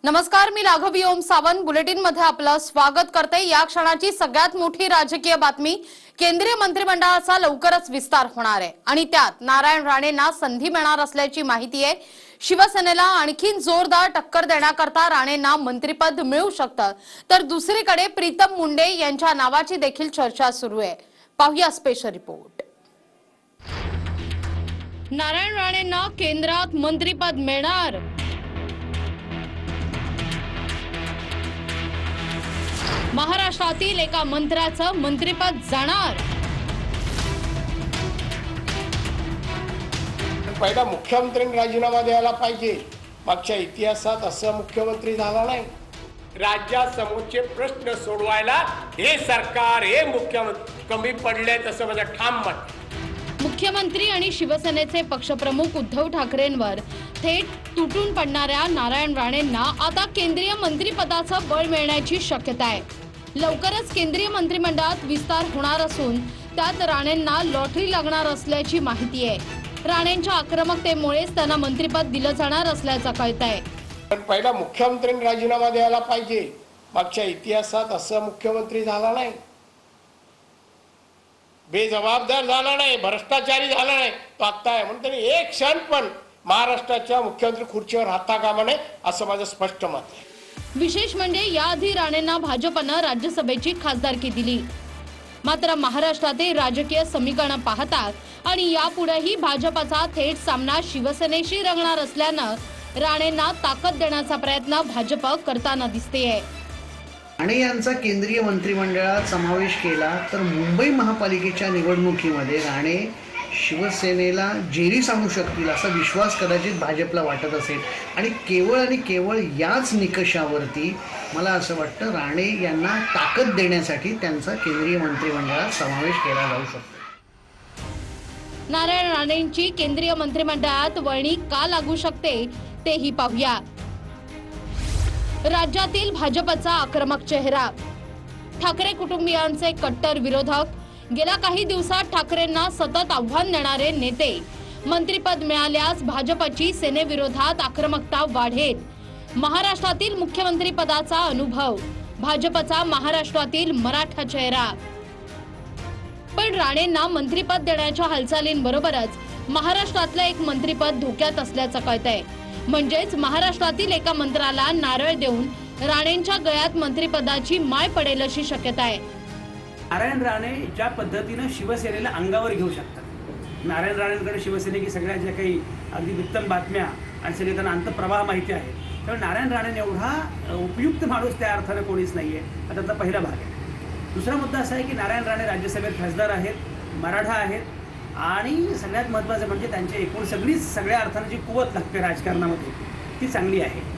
नमस्कार, मी राघवी ओम सावंत बुलेटिन मध्ये आपलं स्वागत करते। या क्षणाची सगळ्यात मोठी राजकीय बातमी, केंद्रीय मंत्रिमंडळाचा लवकरच विस्तार होणार आहे आणि त्यात नारायण राणेंना संधी मिळणार असल्याची माहिती आहे। शिवसेनेला आणखीन जोरदार टक्कर देण्याकरता राणेंना मंत्रिपद मिळू शकतं, तर दुसरीकडे प्रीतम मुंडे यांच्या नावाची देखील चर्चा सुरू आहे। पाहूया स्पेशल रिपोर्ट। नारायण राणेंना केंद्रात मंत्रिपद मिळणार? महाराष्ट्रातील एका मंत्र्याचं मंत्रिपद जाणार? पहिला मुख्यमंत्र्यांनी राजीनामा द्यायला पाहिजे। मागच्या इतिहासात असं मुख्यमंत्री झाला नाही। राज्यासमोरचे प्रश्न सोडवायला हे सरकार हे मुख्यमंत्री कमी पडले तसं माझं ठाम मत। मुख्यमंत्री आणि शिवसेनेचे पक्षप्रमुख उद्धव ठाकरेंवर थेट तुटून पडणाऱ्या नारायण राणेंना आता केंद्रीय मंत्रिपदाचं बळ मिळण्याची शक्यता आहे। लवकरच केंद्रीय मंत्रिमंडळात विस्तार होणार असून त्यात राणेंना लॉटरी लागणार असल्याची माहिती आहे। राणेंच्या आक्रमकतेमुळेच त्यांना मंत्रिपद दिलं जाणार असल्याचं कळतंय। पण पहिला मुख्यमंत्र्यांनी राजीनामा द्यायला पाहिजे। मागच्या इतिहासात असं मुख्यमंत्री झाला नाही, बेजबाबदार झाला नाही, भ्रष्टाचारी झाला नाही। तो आता आहे म्हणून त्यांनी एक क्षण पण महाराष्ट्राच्या मुख्यमंत्री खुर्चीवर राहता कामा नये असं माझं स्पष्ट मत आहे। विशेष म्हणजे याआधी राणेंना भाजपनं राज्यसभेची खासदारकी दिली, मात्र महाराष्ट्रातील राजकीय समीकरण पाहतात आणि यापुढेही भाजपचा थेट सामना शिवसेनेशी रंगणार असल्यानं राणेंना ताकद देण्याचा प्रयत्न भाजप करताना दिसतेय। राणे यांचा केंद्रीय मंत्रिमंडळात समावेश केला तर मुंबई महापालिकेच्या निवडणुकीमध्ये राणे शिवसेनेला जेरी सांगू शकतील असा विश्वास कदाचित भाजपला वाटत असेल आणि केवळ याच निकषावरती मला असं वाटतं राणे यांना ताकद देण्यासाठी त्यांचा केंद्रीय मंत्रिमंडळात समावेश केला जाऊ शकतो। नारायण राणेंची केंद्रीय मंत्रिमंडळात वळणी का लागू शकते तेही पाहूया। राज्यातील भाजपचा आक्रमक चेहरा, ठाकरे कुटुंबियांचे कट्टर विरोधक, गेल्या काही दिवसात ठाकरेंना सतत आव्हान देणारे नेते, मंत्रिपद मिळाल्यास भाजपची सेनेविरोधात आक्रमकता वाढेल, महाराष्ट्रातील मुख्यमंत्री पदाचा अनुभव, भाजपचा महाराष्ट्रातील मराठा चेहरा। पण राणेंना मंत्रिपद देण्याच्या हालचालींबरोबरच महाराष्ट्रातलं एक मंत्रिपद धोक्यात असल्याचं कळतंय। म्हणजेच महाराष्ट्रातील एका मंत्र्याला नारळ देऊन राणेंच्या गळ्यात मंत्रिपदाची माळ पडेल अशी शक्यता आहे। नारायण राणे ज्या पद्धतीनं शिवसेनेला अंगावर घेऊ शकतात, नारायण राणेंकडे शिवसेनेची सगळ्या ज्या काही अगदी उत्तम बातम्या आणि सगळे त्यांना अंतप्रवाह माहिती आहे, त्यामुळे नारायण राणे एवढा उपयुक्त माणूस त्या अर्थानं कोणीच नाही आहे। त्याचा पहिला भाग आहे। दुसरा मुद्दा असा आहे की नारायण राणे राज्यसभेत खासदार आहेत, मराठा आहेत आणि सगळ्यात महत्त्वाचं म्हणजे त्यांची एकूण सगळ्या अर्थानं जी कुवत लागते राजकारणामध्ये ती चांगली आहे।